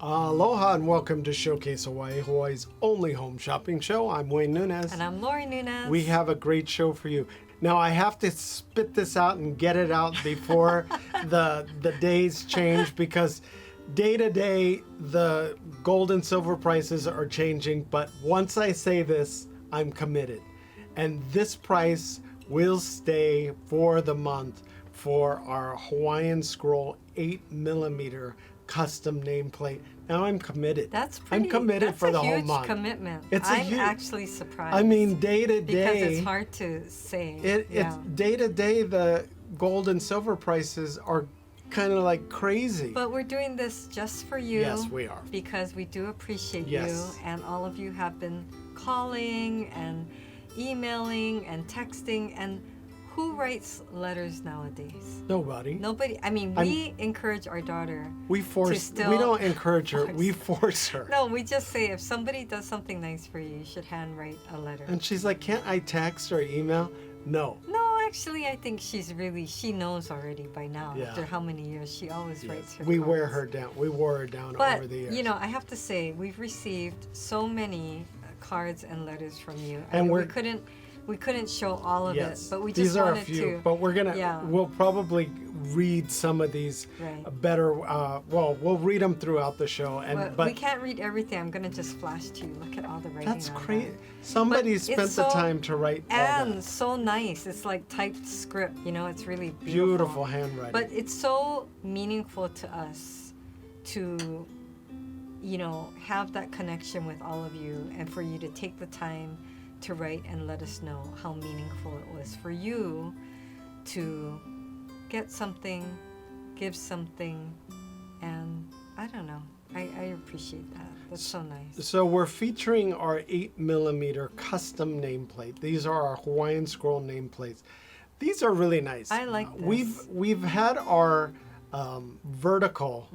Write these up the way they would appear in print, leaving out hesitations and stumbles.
Aloha and welcome to Showcase Hawaii, Hawaii's only home shopping show. I'm Wayne Nunez. And I'm Lori Nunez. We have a great show for you. Now I have to spit this out and get it out before the days change, because day to day the gold and silver prices are changing. But once I say this, I'm committed. And this price will stay for the month for our Hawaiian Scroll 8mm custom nameplate. Now I'm committed. That's pretty. I'm committed for the whole month. That's a huge commitment. I'm actually surprised. I mean, day to day. Because it's hard to say. It's day to day. The gold and silver prices are kind of like crazy. But we're doing this just for you. Yes, we are. Because we do appreciate Yes. you, and all of you have been calling and emailing and texting. And who writes letters nowadays? Nobody. Nobody. I mean, we encourage our daughter. We don't encourage her. We force her. No, we just say if somebody does something nice for you, you should handwrite a letter. And she's like, can't I text or email? No. No, actually, I think she knows already by now. Yeah. After how many years, she always writes her We cards. wear her down. We wore her down But, over the years. you know, I have to say, we've received so many cards and letters from you. And we couldn't show all of it, but we just these are wanted a few, to. but we'll probably read some of these better. We'll read them throughout the show, but we can't read everything. I'm gonna just flash to you. Look at all the writing. That's on crazy. that. Somebody spent the time to write all and that. so nice. It's like typed script. You know, it's really Beautiful handwriting. But it's so meaningful to us to, you know, have that connection with all of you, and for you to take the time to write and let us know how meaningful it was for you to get something, give something, and I don't know. I appreciate that. That's so nice. So we're featuring our 8mm custom nameplate. These are our Hawaiian Scroll nameplates. These are really nice. I like this. We've had our vertical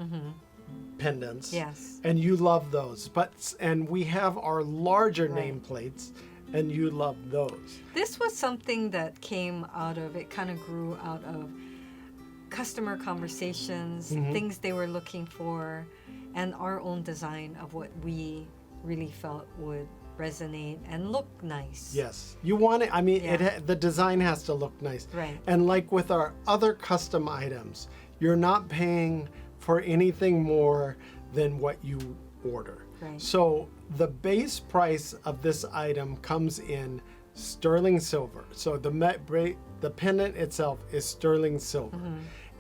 pendants. Yes. And you love those. And we have our larger nameplates, and you love those. This was something that came out of, it kind of grew out of customer conversations, things they were looking for, and our own design of what we really felt would resonate and look nice. Yes. You want it, I mean, the design has to look nice. Right. And like with our other custom items, you're not paying for anything more than what you order. Right. So the base price of this item comes in sterling silver. So the pendant itself is sterling silver.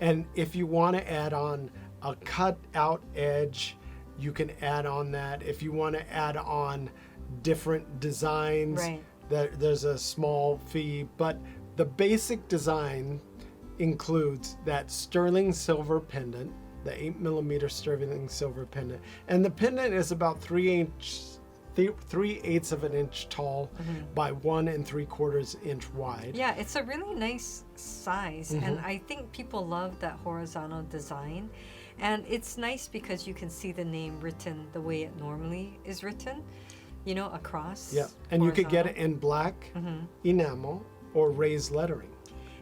And if you want to add on a cut out edge, you can add on that. If you want to add on different designs, there's a small fee. But the basic design includes that sterling silver pendant, the 8mm sterling silver pendant. And the pendant is about 3/8 of an inch tall by 1 3/4 inch wide. Yeah, it's a really nice size. And I think people love that horizontal design. And it's nice because you can see the name written the way it normally is written, you know, across. Yeah, and you could get it in black, enamel, or raised lettering.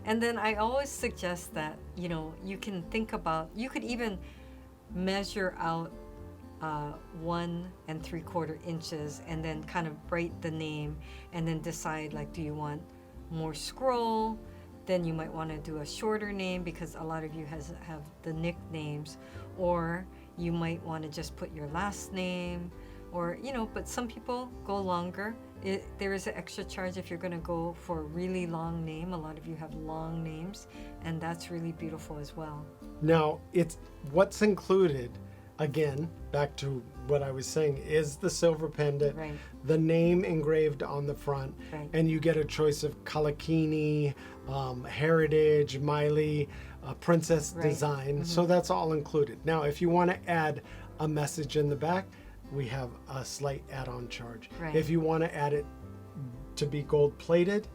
And then I always suggest that, you know, you can think about, you could even measure out 1 3/4 inches and then kind of write the name and then decide, like, do you want more scroll? Then you might want to do a shorter name because a lot of you have the nicknames, or you might want to just put your last name, or, you know, but some people go longer. There is an extra charge if you're going to go for a really long name. A lot of you have long names, and that's really beautiful as well. Now, what's included, again, back to what I was saying, is the silver pendant, the name engraved on the front, and you get a choice of Kalakini, Heritage, Miley, Princess Design. So that's all included. Now, if you want to add a message in the back, we have a slight add-on charge. If you want to add it to be gold plated,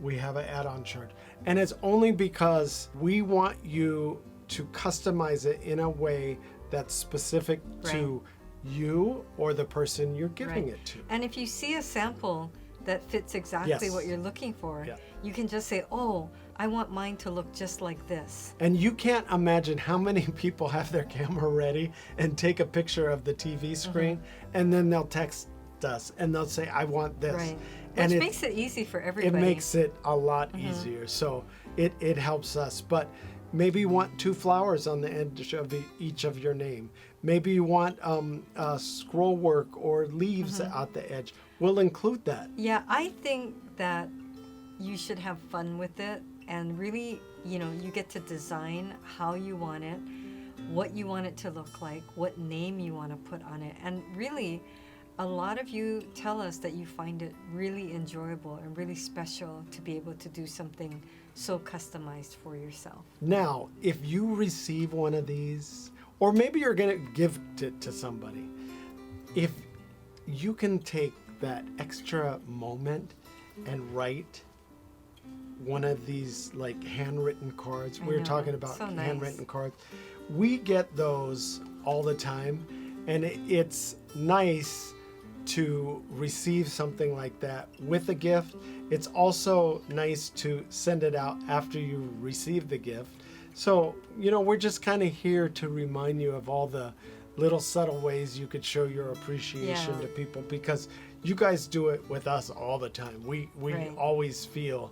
we have an add-on charge. And it's only because we want you to customize it in a way that's specific to you or the person you're giving it to. And if you see a sample that fits exactly what you're looking for, you can just say, oh, I want mine to look just like this. And you can't imagine how many people have their camera ready and take a picture of the TV screen, and then they'll text us and they'll say, I want this. Right. And Which makes it easy for everybody. It makes it a lot easier. So it helps us. But maybe you want 2 flowers on the edge of each of your name. Maybe you want scroll work or leaves at the edge. We'll include that. Yeah, I think that you should have fun with it, and really, you get to design how you want it, what you want it to look like, what name you want to put on it. And really, a lot of you tell us that you find it really enjoyable and really special to be able to do something so customized for yourself. Now, if you receive one of these, or maybe you're going to give it to somebody, if you can take that extra moment and write one of these like handwritten cards. We were talking about so handwritten nice. cards. We get those all the time, and it's nice to receive something like that with a gift. It's also nice to send it out after you receive the gift. So, we're just kind of here to remind you of all the little subtle ways you could show your appreciation to people, because you guys do it with us all the time. We always feel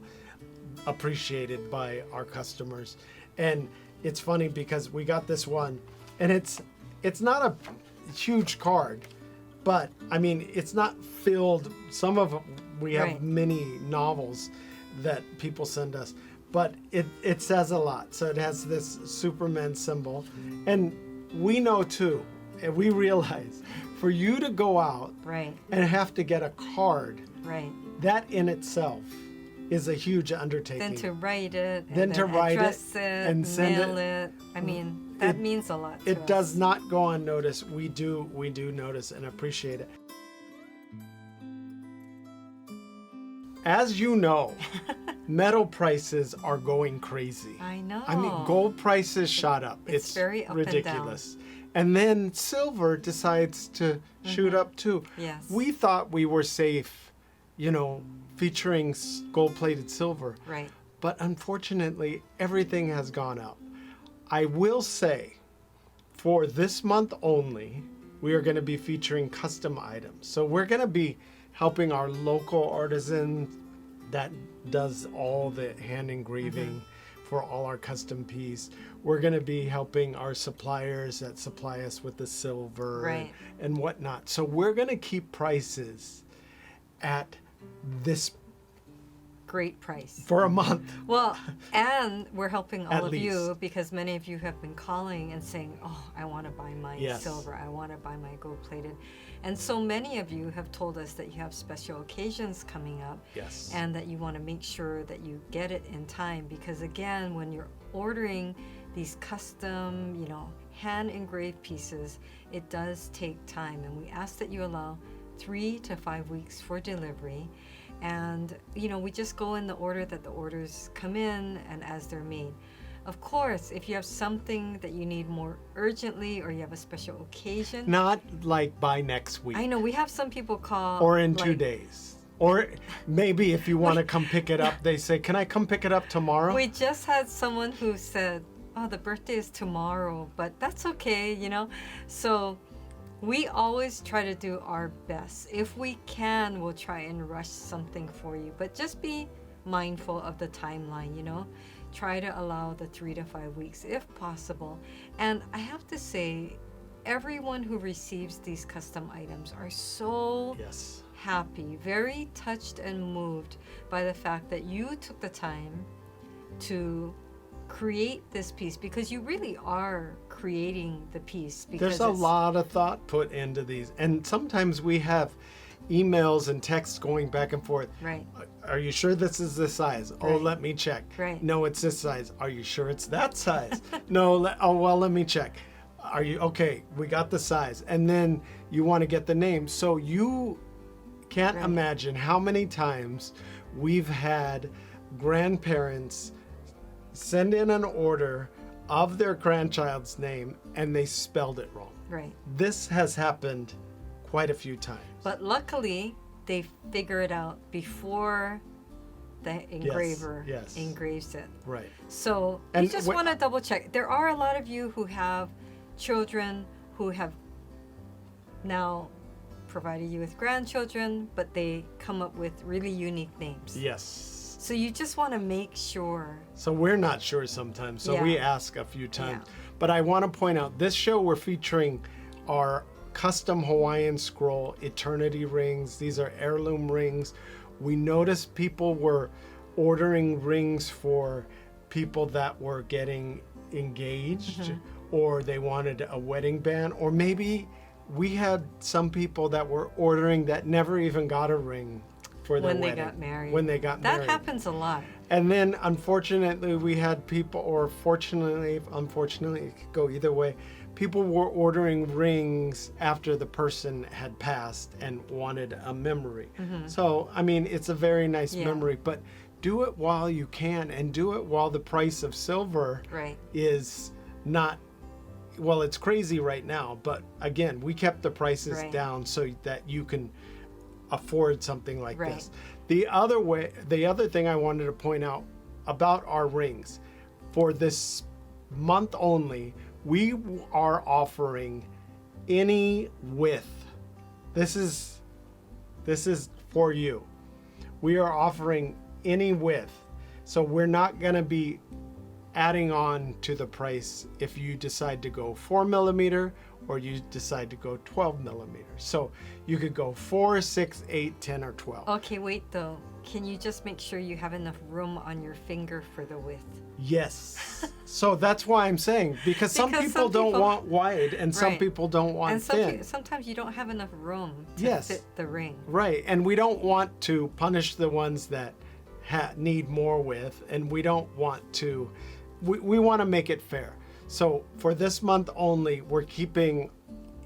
appreciated by our customers. And it's funny because we got this one, and it's not a huge card, but I mean, it's not filled. We have many novels that people send us, but it says a lot. So it has this Superman symbol, and we know too, and we realize for you to go out and have to get a card, that in itself is a huge undertaking. Then to write it, and then to write address it, and send mail it. I mean, that means a lot to us. It does not go unnoticed. We do notice and appreciate it. As you know, metal prices are going crazy. I know. I mean, gold prices shot up. It's very up ridiculous. And then silver decides to shoot up too. Yes. We thought we were safe, featuring gold-plated silver. Right. But unfortunately, everything has gone up. I will say, for this month only, we are going to be featuring custom items. So we're going to be helping our local artisan that does all the hand engraving for all our custom piece. We're going to be helping our suppliers that supply us with the silver and whatnot. So we're going to keep prices at this great price for a month. Well, and we're helping all of least. you, because many of you have been calling and saying, oh, I want to buy my silver, I want to buy my gold plated. And so many of you have told us that you have special occasions coming up, and that you want to make sure that you get it in time, because again, when you're ordering these custom, hand engraved pieces, it does take time, and we ask that you allow 3 to 5 weeks for delivery. And we just go in the order that the orders come in and as they're made. Of course, if you have something that you need more urgently, or you have a special occasion, not like by next week. I know we have some people call, or in 2 days, or maybe if you want to come pick it up, they say, can I come pick it up tomorrow? We just had someone who said, oh, the birthday is tomorrow, but that's okay, so we always try to do our best. If we can, we'll try and rush something for you, but just be mindful of the timeline, Try to allow the 3 to 5 weeks if possible. And I have to say, everyone who receives these custom items are so happy, very touched and moved by the fact that you took the time to create this piece, because you really are creating the piece. Because there's a lot of thought put into these, and sometimes we have emails and texts going back and forth. Right. Are you sure this is this size? Oh, let me check. Right. No, it's this size. Are you sure it's that size? No, let me check. Are you okay? We got the size, and then you want to get the name. So you can't imagine how many times we've had grandparents send in an order of their grandchild's name and they spelled it wrong. Right. This has happened quite a few times. But luckily, they figure it out before the engraver yes. engraves it. Right. So And you just want to double check. There are a lot of you who have children who have now provided you with grandchildren, but they come up with really unique names. Yes. So you just want to make sure. So we're not sure sometimes, so we ask a few times. Yeah. But I want to point out, this show we're featuring our Custom Hawaiian Scroll Eternity rings. These are heirloom rings. We noticed people were ordering rings for people that were getting engaged, or they wanted a wedding band, or maybe we had some people that were ordering that never even got a ring for their wedding. When they got married. That happens a lot. And then unfortunately we had people, or fortunately, unfortunately, it could go either way. People were ordering rings after the person had passed and wanted a memory. So, I mean, it's a very nice memory, but do it while you can, and do it while the price of silver is not, well, it's crazy right now, but again, we kept the prices down so that you can afford something like this. The other thing I wanted to point out about our rings, for this month only, we are offering any width. This is for you. We are offering any width. So we're not going to be adding on to the price if you decide to go 4mm or you decide to go 12mm. So you could go 4, 6, 8, 10, or 12. Okay, wait though. Can you just make sure you have enough room on your finger for the width? Yes. So that's why I'm saying, because some people don't want wide, and some people don't want thin. Sometimes you don't have enough room to fit the ring. Right, and we don't want to punish the ones that need more width, and we don't want to, we want to make it fair. So for this month only, we're keeping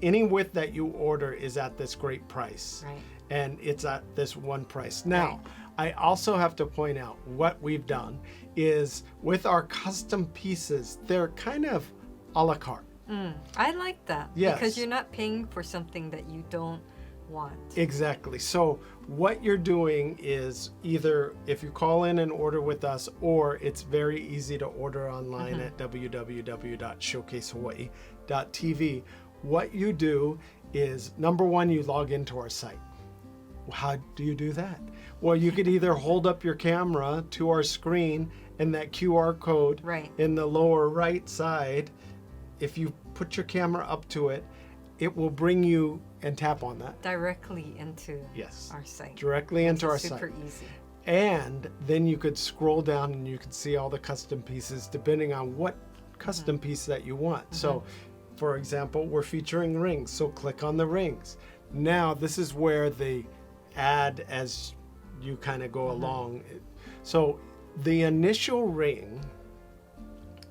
any width that you order is at this great price. Right. And it's at this one price. Now, I also have to point out what we've done is with our custom pieces, they're kind of a la carte. I like that. Yes. Because you're not paying for something that you don't want. Exactly. So what you're doing is either if you call in and order with us, or it's very easy to order online at www.showcasehawaii.tv. What you do is, number one, you log into our site. How do you do that? Well, you could either hold up your camera to our screen, and that QR code in the lower right side, if you put your camera up to it, it will bring you, and tap on that. Directly into our site. Directly into our site. Super easy. And then you could scroll down and you could see all the custom pieces depending on what custom piece that you want. So, for example, we're featuring rings, so click on the rings. Now, this is where the add as you kind of go along. So the initial ring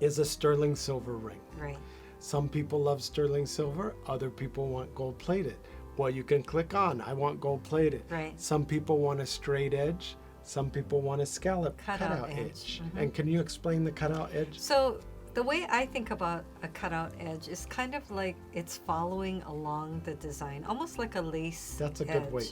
is a sterling silver ring. Right. Some people love sterling silver, other people want gold plated. Well, you can click on, I want gold plated. Right. Some people want a straight edge, some people want a scallop cutout edge. And can you explain the cutout edge? So the way I think about a cutout edge is kind of like it's following along the design, almost like a lace That's a edge. good way.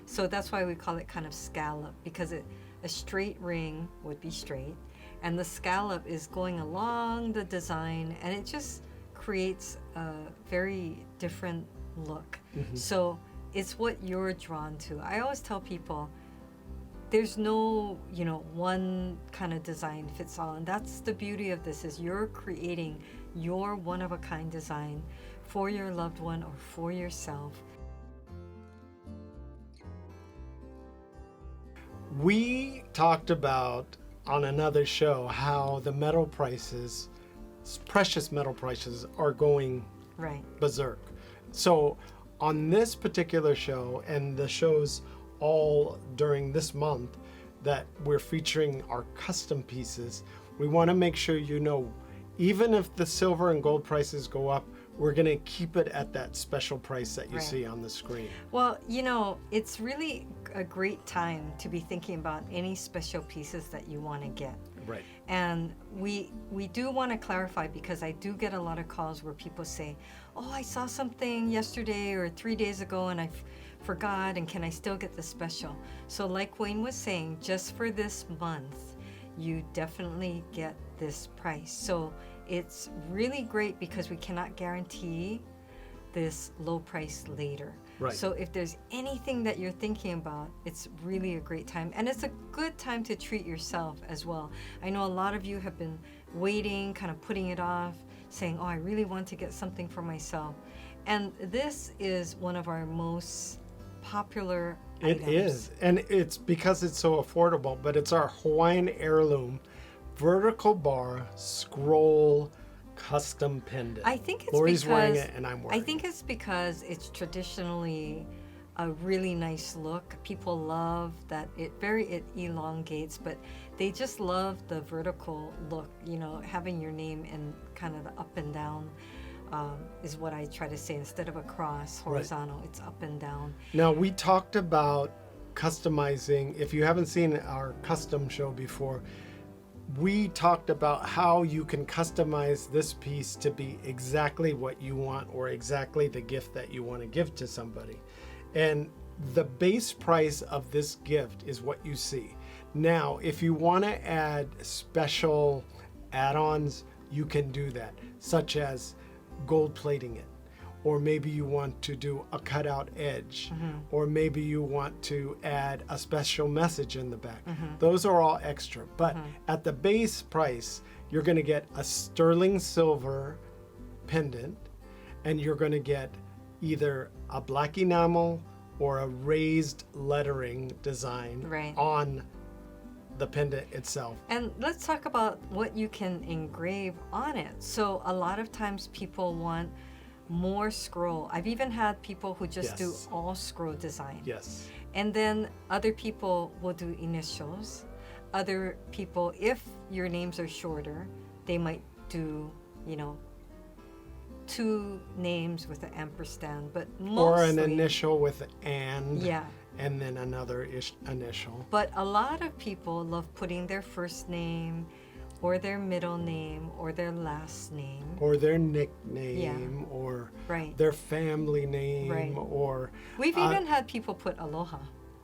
So that's why we call it kind of scallop, because a straight ring would be straight, and the scallop is going along the design, and it just creates a very different look. So it's what you're drawn to. I always tell people, there's no, one kind of design fits all. And that's the beauty of this, is you're creating your one-of-a-kind design for your loved one or for yourself. We talked about on another show how the metal prices, precious metal prices, are going berserk. So on this particular show, and the shows all during this month that we're featuring our custom pieces, we want to make sure even if the silver and gold prices go up, we're going to keep it at that special price that you see on the screen. Well, it's really a great time to be thinking about any special pieces that you want to get. Right. And we do want to clarify, because I do get a lot of calls where people say, oh, I saw something yesterday or 3 days ago and I forgot, and can I still get the special? So like Wayne was saying, just for this month, you definitely get this price. So it's really great because we cannot guarantee this low price later. Right. So if there's anything that you're thinking about, it's really a great time. And it's a good time to treat yourself as well. I know a lot of you have been waiting, kind of putting it off, saying, oh, I really want to get something for myself. And this is one of our most popular items. It is. And it's because it's so affordable, but it's our Hawaiian heirloom vertical bar scroll custom pendant. I think it's Lori's because wearing it and I'm wearing it. I think it's because it's traditionally a really nice look. People love that it elongates, but they just love the vertical look, you know, having your name in kind of the up and down is what I try to say. Instead of a cross horizontal, it's up and down. Now, we talked about customizing. If you haven't seen our custom show before, we talked about how you can customize this piece to be exactly what you want or exactly the gift that you want to give to somebody. And the base price of this gift is what you see. Now, if you want to add special add-ons, you can do that, such as gold plating it. Or maybe you want to do a cutout edge, or maybe you want to add a special message in the back. Those are all extra, but at the base price, you're going to get a sterling silver pendant, and you're going to get either a black enamel or a raised lettering design on the pendant itself. And let's talk about what you can engrave on it. So a lot of times people want more scroll. I've even had people who just do all scroll design. Yes. And then other people will do initials. Other people, if your names are shorter, they might do, you know, 2 names with an ampersand, but mostly, or an initial with and. Yeah. And then another initial. But a lot of people love putting their first name or their middle name or their last name. Or their nickname or their family name or... We've even had people put Aloha.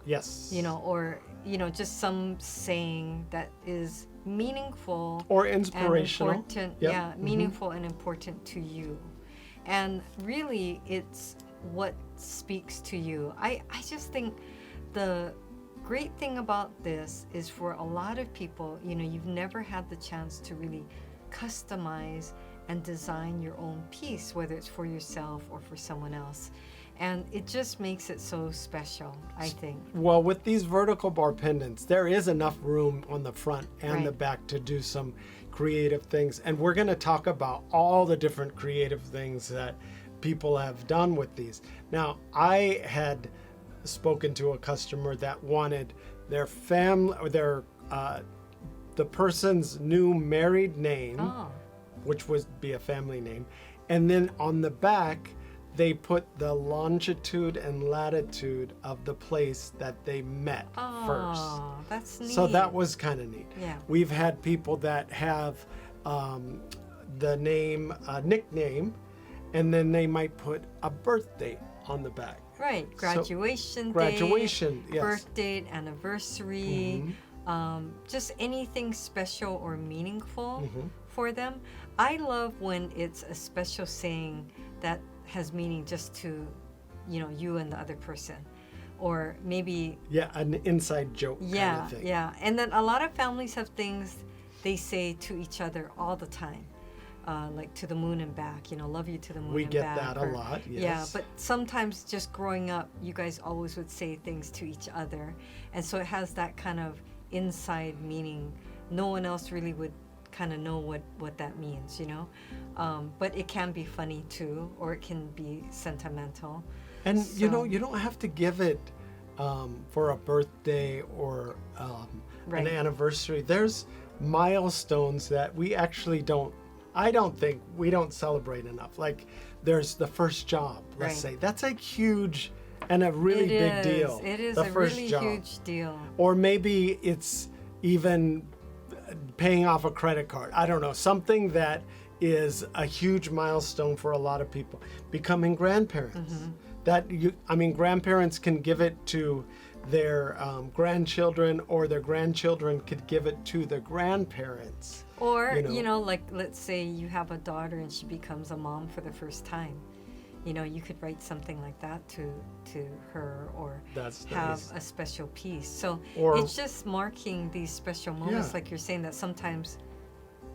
Yes. You know, or, you know, just some saying that is meaningful. Or inspirational. And important, meaningful and important to you. And really, it's what speaks to you. I just think the great thing about this is for a lot of people, you know, you've never had the chance to really customize and design your own piece, whether it's for yourself or for someone else. And it just makes it so special, I think. Well, with these vertical bar pendants, there is enough room on the front and the back to do some creative things. And we're going to talk about all the different creative things that people have done with these. Now, I had spoken to a customer that wanted their family or their the person's new married name, which would be a family name, and then on the back they put the longitude and latitude of the place that they met first. That's neat. So that was kind of neat. Yeah. We've had people that have the name, nickname, and then they might put a birth date on the back. Right, graduation date, yes. Birth date, anniversary, just anything special or meaningful for them. I love when it's a special saying that has meaning just to, you know, you and the other person. Or maybe... Yeah, an inside joke kind of thing. Yeah, and then a lot of families have things they say to each other all the time. Like to the moon and back, you know, love you to the moon and back. We get that a lot, yes. Yeah, but sometimes just growing up, you guys always would say things to each other. And so it has that kind of inside meaning. No one else really would kind of know what that means, you know? But it can be funny too, or it can be sentimental. And, you know, you don't have to give it for a birthday or an anniversary. There's milestones that we actually don't, I don't think we don't celebrate enough. Like there's the first job, let's say. That's a huge and a really big deal. It is the a first really job. huge deal. Or maybe it's even paying off a credit card. I don't know. Something that is a huge milestone for a lot of people. Becoming grandparents. grandparents can give it to their grandchildren, or their grandchildren could give it to their grandparents. Or, like let's say you have a daughter and she becomes a mom for the first time. You could write something like that to her, or That's have nice. a special piece. So Or- it's just marking these special moments, Yeah. like you're saying, that sometimes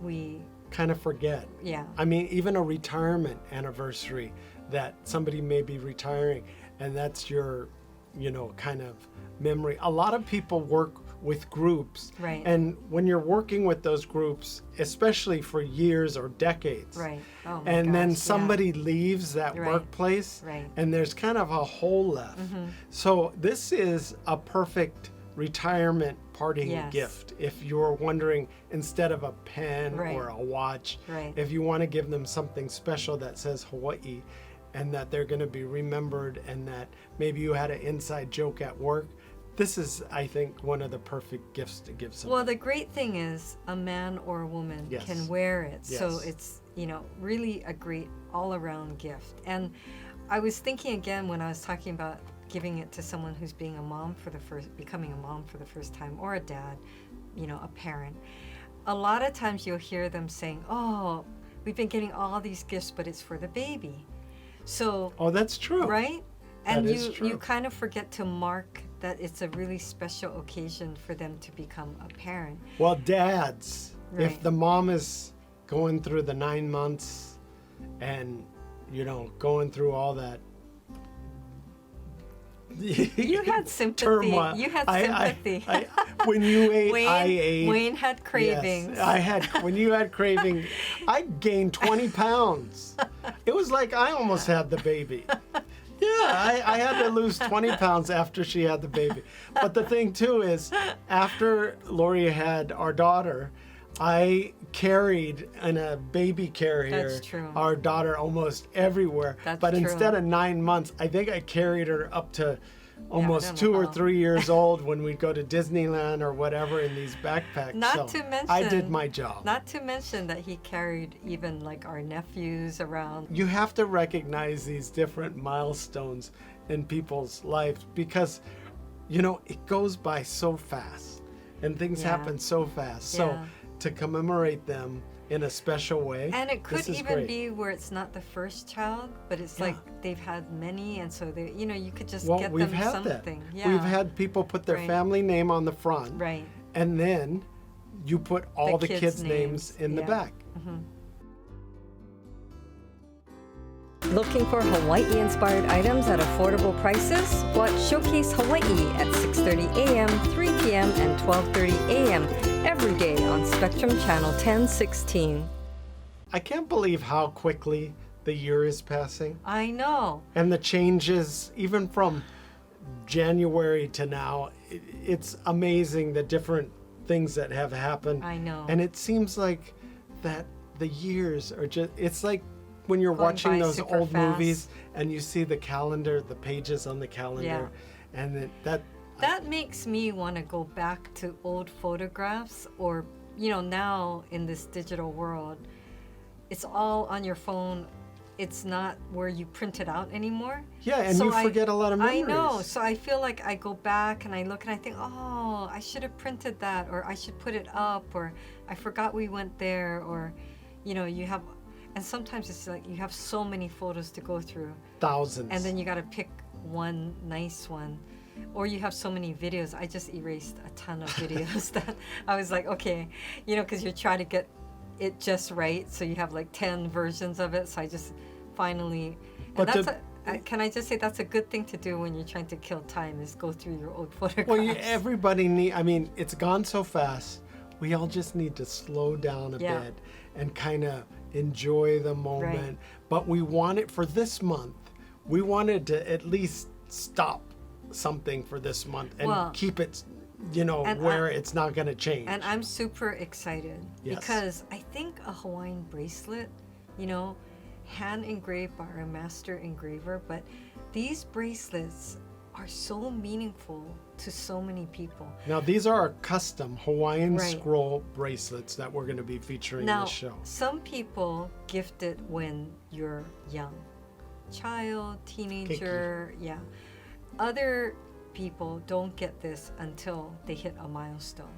we, Kind of forget. yeah. Even a retirement anniversary, that somebody may be retiring, and that's your, kind of memory. A lot of people work with groups. Right. And when you're working with those groups, especially for years or decades, Right. Oh my and then gosh, somebody leaves that Right. workplace, Right. and there's kind of a hole left. So this is a perfect retirement parting Yes. gift. If you're wondering, instead of a pen Right. or a watch, Right. if you want to give them something special that says Hawaii, and that they're going to be remembered, and that maybe you had an inside joke at work, this is, I think, one of the perfect gifts to give someone. Well, the great thing is a man or a woman Yes. can wear it. So Yes. it's, really a great all-around gift. And I was thinking again when I was talking about giving it to someone who's becoming a mom for the first time, or a dad, a parent. A lot of times you'll hear them saying, "Oh, we've been getting all these gifts, but it's for the baby." So, Oh, that's true. right? And That is you true. kind of forget to mark that it's a really special occasion for them to become a parent. Well, dads, if Right. the mom is going through the 9 months and, going through all that. You had sympathy. Turmoil. You had sympathy. When you ate, Wayne, I ate. Wayne had cravings. Yes, when you had craving, I gained 20 pounds. It was like I almost had the baby. Yeah, I had to lose 20 pounds after she had the baby. But the thing too is, after Lori had our daughter, I carried in a baby carrier That's true. our daughter almost everywhere. That's but true. instead of 9 months, I think I carried her up to almost don't 2 know or how. 3 years old when we'd go to Disneyland or whatever in these backpacks. Not So to mention, I did my job. Not to mention that he carried even like our nephews around. You have to recognize these different milestones in people's lives, because it goes by so fast and things Yeah. happen so fast. So Yeah. to commemorate them in a special way, And it could this is even great. be where it's not the first child, but it's Yeah. like they've had many, and so they, you could just Well, get we've them had something. that. Yeah. We've had people put their Right. family name on the front, Right. and then you put all the kids' names in the yeah. back. Looking for Hawaii-inspired items at affordable prices? Watch Showcase Hawaii at 6:30 a.m., 3 p.m., and 12:30 a.m. every day on Spectrum Channel 1016. I can't believe how quickly the year is passing. I know. And the changes, even from January to now, it's amazing the different things that have happened. I know. And it seems like that the years are just, it's like when you're Going watching by those super old fast. movies and you see the calendar, the pages on the calendar, and That makes me want to go back to old photographs, or, now in this digital world, it's all on your phone. It's not where you print it out anymore. yeah, and So you forget a lot of memories. I know. So I feel like I go back and I look and I think, oh, I should have printed that, or I should put it up, or I forgot we went there, or, you have, and sometimes it's like you have so many photos to go through, Thousands. and then you got to pick one nice one. Or you have so many videos. I just erased a ton of videos that I was like, okay, because you're trying to get it just right. So you have like 10 versions of it. So I just finally, and But can I just say that's a good thing to do when you're trying to kill time, is go through your old photographs. Well, everybody it's gone so fast. We all just need to slow down a Yeah. bit and kind of enjoy the moment. Right. But we want it for this month. We wanted to at least stop something for this month and Well, keep it, and where it's not going to change. And I'm super excited Yes. because I think a Hawaiian bracelet, hand engraved by a master engraver, but these bracelets are so meaningful to so many people. Now, these are our custom Hawaiian Right. scroll bracelets that we're going to be featuring in Now, the show. some people gift it when you're young, child, teenager. Yeah. Other people don't get this until they hit a milestone.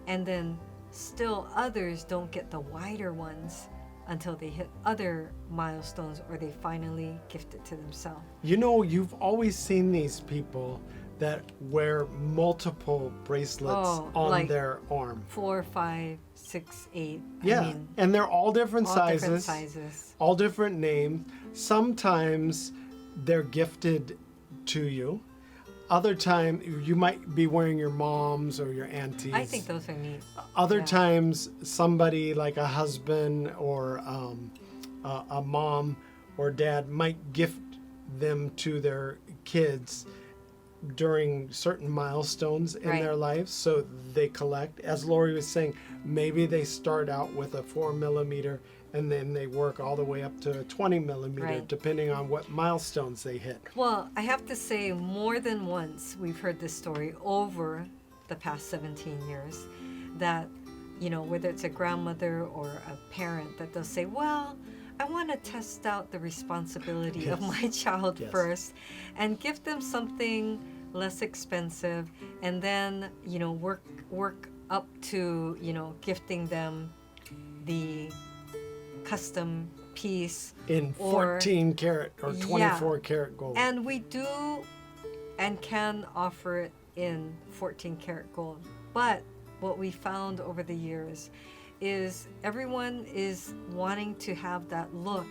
And then still others don't get the wider ones until they hit other milestones or they finally gift it to themselves. You know, you've always seen these people that wear multiple bracelets on like their arm. 4, 5, 6, 8. Yeah, I mean, and they're all different all sizes. different sizes. All different names. Sometimes they're gifted to you. Other time you might be wearing your mom's or your auntie's. I think those are neat. Other times somebody like a husband or a mom or dad might gift them to their kids during certain milestones in their lives, so they collect. As Lori was saying, maybe they start out with a 4mm and then they work all the way up to a 20mm, depending on what milestones they hit. Well, I have to say, more than once we've heard this story over the past 17 years that, you know, whether it's a grandmother or a parent, that they'll say, well, I want to test out the responsibility of my child first and give them something less expensive, and then, you know, work up to, you know, gifting them the custom piece in 14 karat or 24 karat gold. And we do and can offer it in 14 karat gold. But what we found over the years is everyone is wanting to have that look,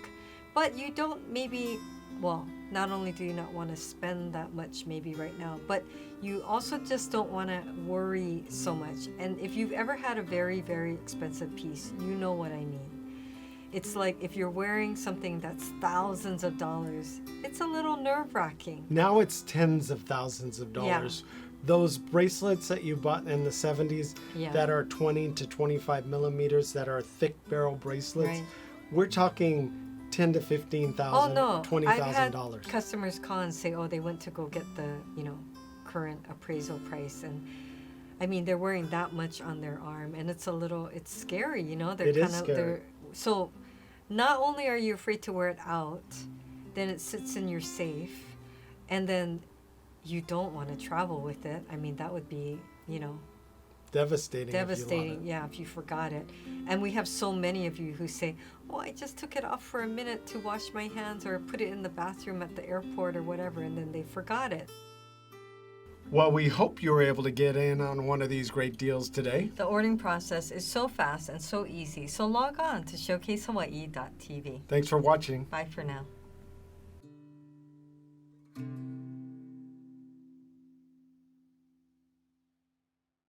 but you don't maybe, well, not only do you not want to spend that much maybe right now, but you also just don't want to worry so much. And if you've ever had a very, very expensive piece, you know what I mean. It's like if you're wearing something that's thousands of dollars, it's a little nerve-wracking. Now it's tens of thousands of dollars. Yeah. Those bracelets that you bought in the 70s that are 20 to 25 millimeters, that are thick barrel bracelets, we're talking 10 to 15,000, $20,000. I've had customers call and say, oh, they went to go get the, you know, current appraisal price, and I mean, they're wearing that much on their arm, and it's scary, you know. They're kind of scary. So not only are you afraid to wear it out, then it sits in your safe, and then you don't want to travel with it. I mean, that would be, you know, devastating. If you forgot it. And we have so many of you who say, oh, I just took it off for a minute to wash my hands or put it in the bathroom at the airport or whatever, and then they forgot it. Well, we hope you were able to get in on one of these great deals today. The ordering process is so fast and so easy, so log on to showcasehawaii.tv. Thanks for watching. Bye for now.